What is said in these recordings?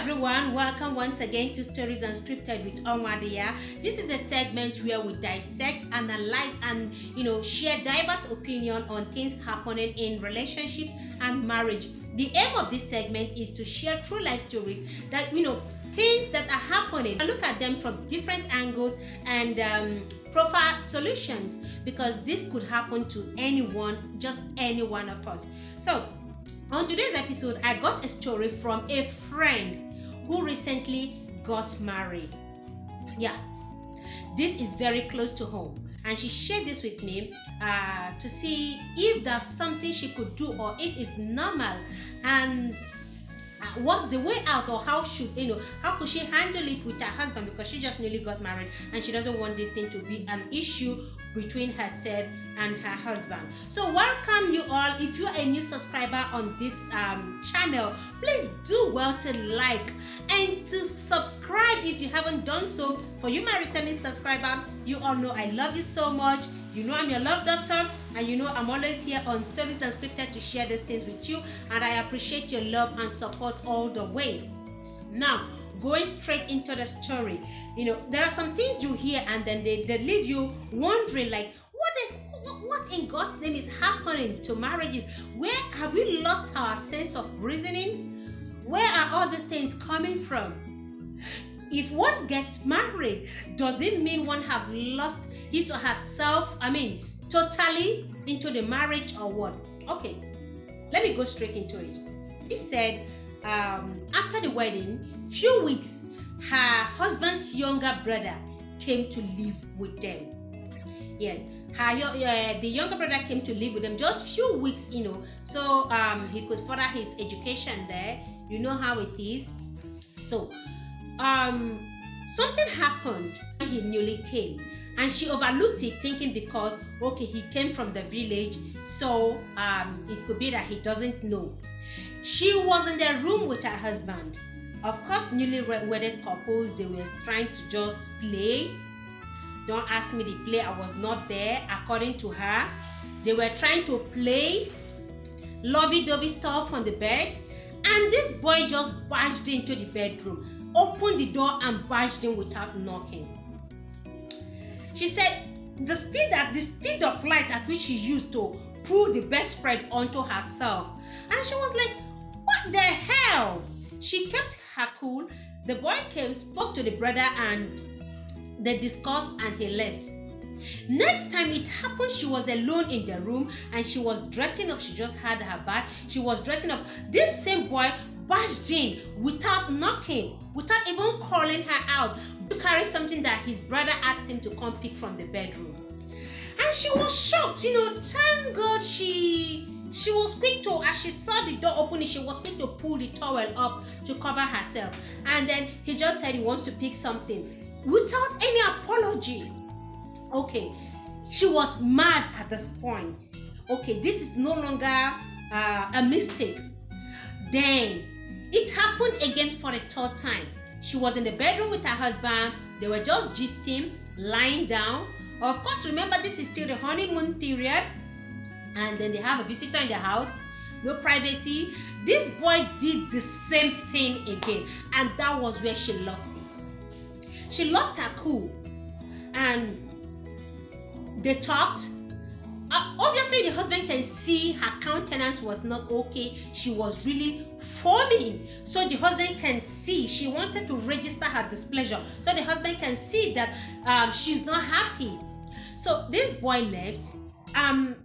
everyone, welcome once again to Stories Unscripted with Onwadia. This is a segment where we dissect, analyze, and share diverse opinion on things happening in relationships and marriage. The aim of this segment is to share true life stories that things that are happening and look at them from different angles and profile solutions, because this could happen to anyone, just any one of us. So on today's episode, I got a story from a friend who recently got married. Yeah, this is very close to home, and she shared this with me to see if there's something she could do or if it's normal, and what's the way out, or how could she handle it with her husband, because she just newly got married and she doesn't want this thing to be an issue between herself and her husband. So welcome you all. If you're a new subscriber on this channel, please do well to like and to subscribe if you haven't done so. For you, my returning subscriber, you all know I love you so much. You know I'm your love doctor, and you know I'm always here on Stories Unscripted to share these things with you, and I appreciate your love and support all the way. Now, going straight into the story, there are some things you hear and then they leave you wondering, like, what in God's name is happening to marriages? Where have we lost our sense of reasoning? Where are all these things coming from? If one gets married, does it mean one have lost his or herself, totally into the marriage, or what? Okay, let me go straight into it. He said, after the wedding, few weeks, her husband's younger brother came to live with them. Yes, the younger brother came to live with them just few weeks, so he could further his education there. You know how it is. So something happened when he newly came, and she overlooked it, thinking because he came from the village, so it could be that he doesn't know. She was in the room with her husband. Of course, newly wedded couples, they were trying to just play. Don't ask me the play, I was not there. According to her, they were trying to play lovey-dovey stuff on the bed, and this boy just barged into the bedroom, opened the door and barged in without knocking. She said the speed of light at which he used to pull the bedspread onto herself, and she was like, what the hell? She kept her cool. The boy came, spoke to the brother, and they discussed, and he left. Next time it happened, she was alone in the room and she was dressing up. She just had her bath. She was dressing up. This same boy barged in without knocking, without even calling her out, to carry something that his brother asked him to come pick from the bedroom. And she was shocked. Thank God she was quick to, as she saw the door opening, she was quick to pull the towel up to cover herself. And then he just said he wants to pick something without any apology. Okay, she was mad at this point. Okay, this is no longer a mistake. Then it happened again for the third time. She was in the bedroom with her husband. They were just gisting, lying down. Of course, remember, this is still the honeymoon period, and then they have a visitor in the house. No privacy. This boy did the same thing again, and that was where she lost it. She lost her cool, and they talked. Obviously, the husband can see her countenance was not okay. She was really foaming. So the husband can see. She wanted to register her displeasure. So the husband can see that she's not happy. So this boy left.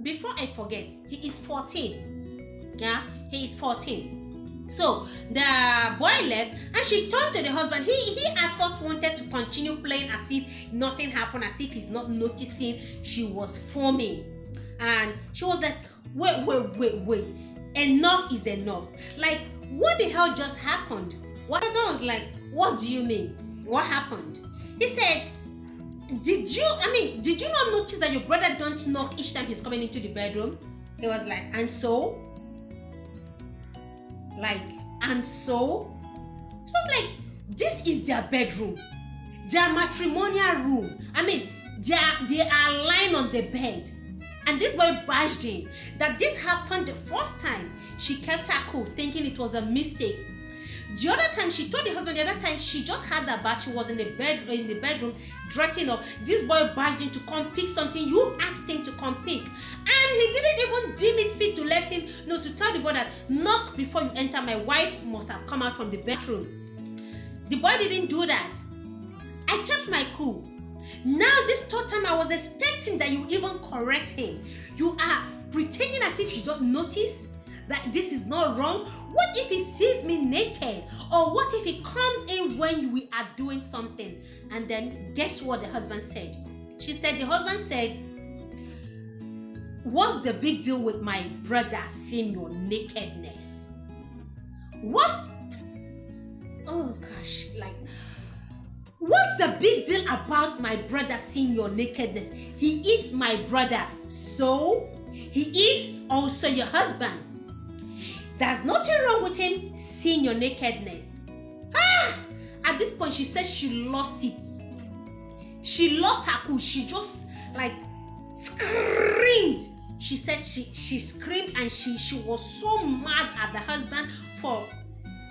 Before I forget, he is 14. Yeah, he is 14. So the boy left, and she turned to the husband. He at first wanted to continue playing as if nothing happened, as if he's not noticing she was foaming. And she was like, wait. Enough is enough. Like, what the hell just happened? What I was like, what do you mean? What happened? He said, did you not notice that your brother don't knock each time he's coming into the bedroom? He was like, and so? And so? She was like, this is their bedroom, their matrimonial room. They are lying on the bed. And this boy barged in. That this happened the first time, she kept her cool, thinking it was a mistake. The other time, she told the husband, the other time she just had that bath, she was in the bedroom dressing up. This boy barged in to come pick something you asked him to come pick, and he didn't even deem it fit to let him know, to tell the boy that, knock before you enter, my wife must have come out from the bedroom. The boy didn't do that. I kept my cool. Now this third time, I was expecting that you even correct him. You are pretending as if you don't notice that this is not wrong. What if he sees me naked? Or what if he comes in when we are doing something? And then guess what the husband said? The husband said, what's the big deal with my brother seeing your nakedness? What's the big deal about my brother seeing your nakedness? He is my brother, so he is also your husband. There's nothing wrong with him seeing your nakedness. At this point, she said she lost it. She lost her cool. She just screamed. She said she screamed, and she was so mad at the husband for.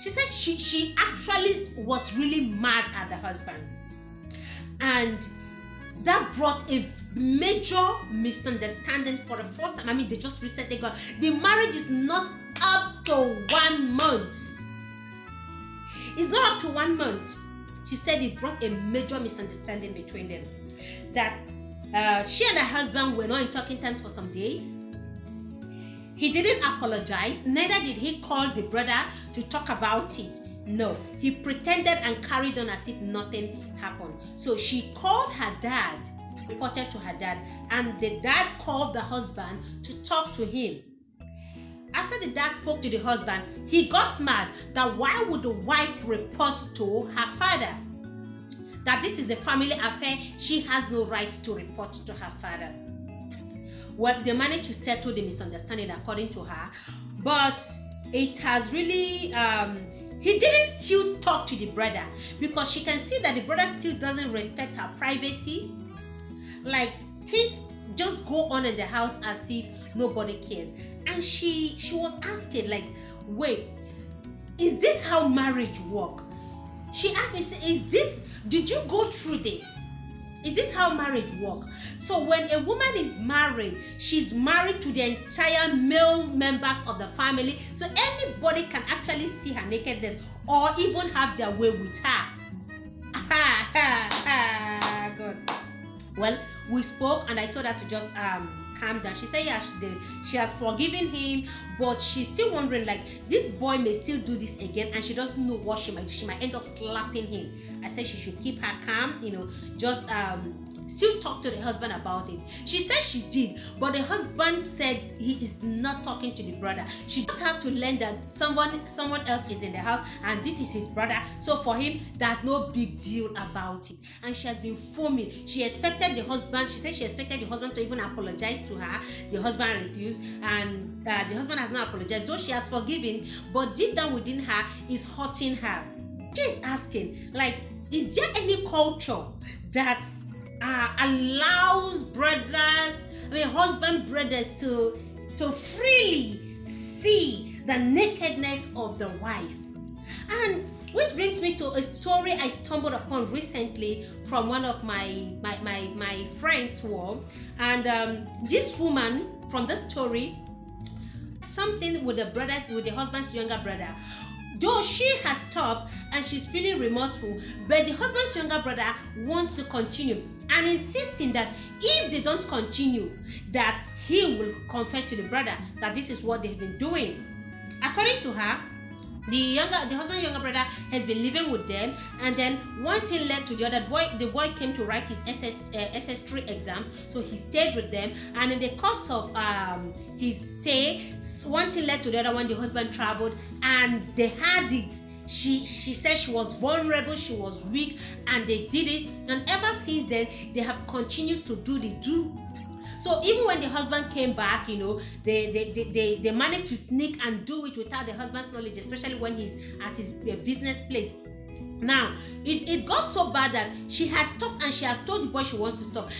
She said she actually was really mad at the husband, and that brought a major misunderstanding for the first time. I mean, they just recently got, the marriage is not up to 1 month. It's not up to 1 month. She said it brought a major misunderstanding between them. That she and her husband were not in talking terms for some days. He didn't apologize, neither did he call the brother to talk about it. No, he pretended and carried on as if nothing happened. So she called her dad, reported to her dad, and the dad called the husband to talk to him. After the dad spoke to the husband, he got mad that why would the wife report to her father? That this is a family affair, she has no right to report to her father. Well, they managed to settle the misunderstanding according to her, but it has really, he didn't still talk to the brother, because she can see that the brother still doesn't respect her privacy. Like, things just go on in the house as if nobody cares. And she was asking, like, wait, is this how marriage work? She asked me, did you go through this? Is this how marriage work? So when a woman is married, she's married to the entire male members of the family. So anybody can actually see her nakedness or even have their way with her. Good. Well, we spoke and I told her to just calm down. She said, yeah, she has forgiven him, but she's still wondering, like, this boy may still do this again, and she doesn't know what she might do. She might end up slapping him. I said she should keep her calm, just still talk to the husband about it. She said she did, but the husband said he is not talking to the brother. She just have to learn that someone else is in the house and this is his brother. So for him, there's no big deal about it. And she has been foaming. She expected the husband. She said she expected the husband to even apologize to her. The husband refused, and the husband has not apologized. Though she has forgiven, but deep down within her is hurting her. She is asking, like, is there any culture that allows husband brothers to freely see the nakedness of the wife? And which brings me to a story I stumbled upon recently from one of my friends' home. And this woman from the story, something with the husband's younger brother. Though she has stopped and she's feeling remorseful, but the husband's younger brother wants to continue and insisting that if they don't continue, that he will confess to the brother that this is what they've been doing. According to her, the husband's younger brother has been living with them, and then one thing led to the other. The boy came to write his SS3 exam, so he stayed with them, and in the course of his stay, one thing led to the other. When the husband traveled and they had it, she said she was vulnerable, she was weak, and they did it, and ever since then they have continued to do. So even when the husband came back, they managed to sneak and do it without the husband's knowledge, especially when he's at his business place. Now, it got so bad that she has stopped and she has told the boy she wants to stop.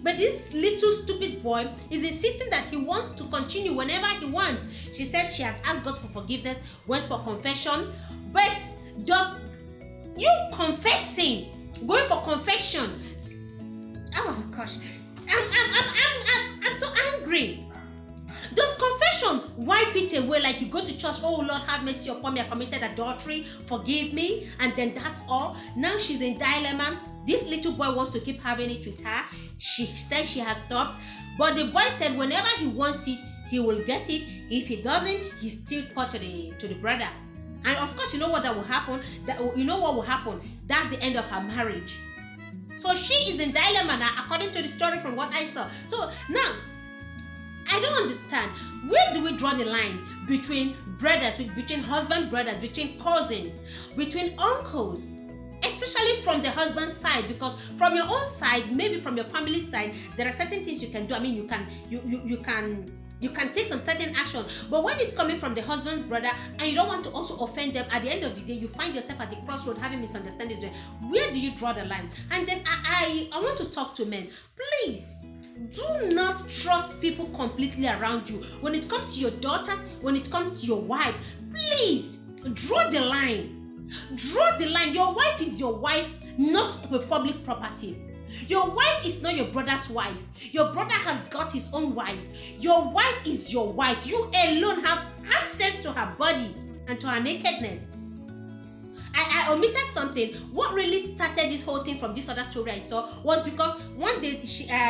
But this little stupid boy is insisting that he wants to continue whenever he wants. She said she has asked God for forgiveness, went for confession, but Just you confessing, going for confession. Oh my gosh, I'm so angry. Does confession wipe it away? Like you go to church, oh Lord, have mercy upon me, I committed adultery, forgive me, and then that's all. Now she's in dilemma. This little boy wants to keep having it with her. She says she has stopped, but the boy said whenever he wants it, he will get it. If he doesn't, he's still put to the brother. And of course, you know what that will happen. You know what will happen. That's the end of her marriage. So she is in dilemma now, according to the story from what I saw. So now, I don't understand. Where do we draw the line between brothers, between husband brothers, between cousins, between uncles? Especially from the husband's side, because from your own side, maybe from your family side, there are certain things you can do. I mean, you can take some certain action, but when it's coming from the husband's brother and you don't want to also offend them, at the end of the day, you find yourself at the crossroad having misunderstandings. Where do you draw the line? And then I want to talk to men. Please, do not trust people completely around you. When it comes to your daughters, when it comes to your wife, please draw the line. Draw the line. Your wife is your wife, not a public property. Your wife is not your brother's wife. Your brother has got his own wife. Your wife is your wife. You alone have access to her body and to her nakedness. I omitted something. What really started this whole thing from this other story I saw was because one day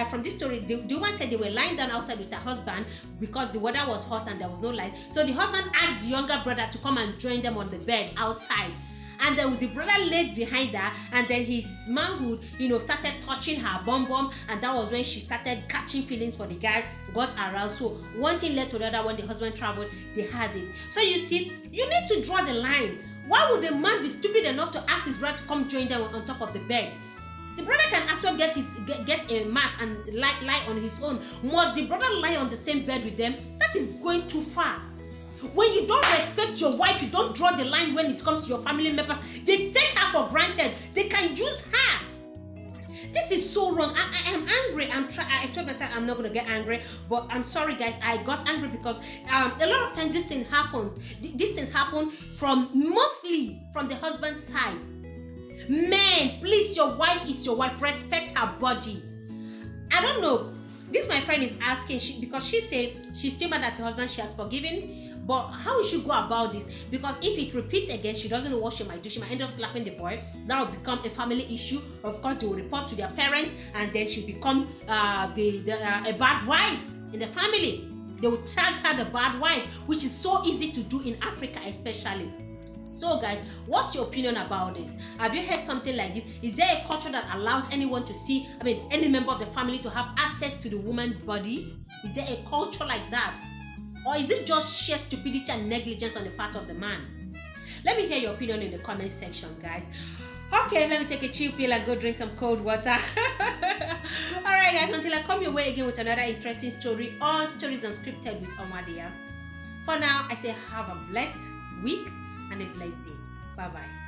from this story, the woman said they were lying down outside with her husband because the weather was hot and there was no light. So the husband asked the younger brother to come and join them on the bed outside. And then the brother laid behind her, and then his manhood, started touching her bum, and that was when she started catching feelings for the guy, got aroused. So one thing led to the other. When the husband traveled, they had it. So you see, you need to draw the line. Why would a man be stupid enough to ask his brother to come join them on top of the bed? The brother can as well get a mat and lie on his own. Must the brother lie on the same bed with them? That is going too far. When you don't respect your wife, you don't draw the line when it comes to your family members. They take her for granted. They can use her. This is so wrong. I am angry. I told myself I'm not going to get angry, but I'm sorry, guys. I got angry because a lot of times this thing happens. These things happen mostly from the husband's side. Men, please, your wife is your wife. Respect her body. I don't know. This my friend is asking because she said she's still mad at her husband. She has forgiven. But how will she go about this? Because if it repeats again, she doesn't know what she might do. She might end up slapping the boy. That will become a family issue. Of course, they will report to their parents, and then she'll become a bad wife in the family. They will tag her the bad wife, which is so easy to do in Africa especially. So guys, what's your opinion about this? Have you heard something like this? Is there a culture that allows anyone to see, any member of the family to have access to the woman's body? Is there a culture like that? Or is it just sheer stupidity and negligence on the part of the man? Let me hear your opinion in the comment section, guys. Okay, let me take a chill pill and go drink some cold water. Alright guys, until I come your way again with another interesting story on Stories Unscripted with Omadia. For now, I say have a blessed week and a blessed day. Bye-bye.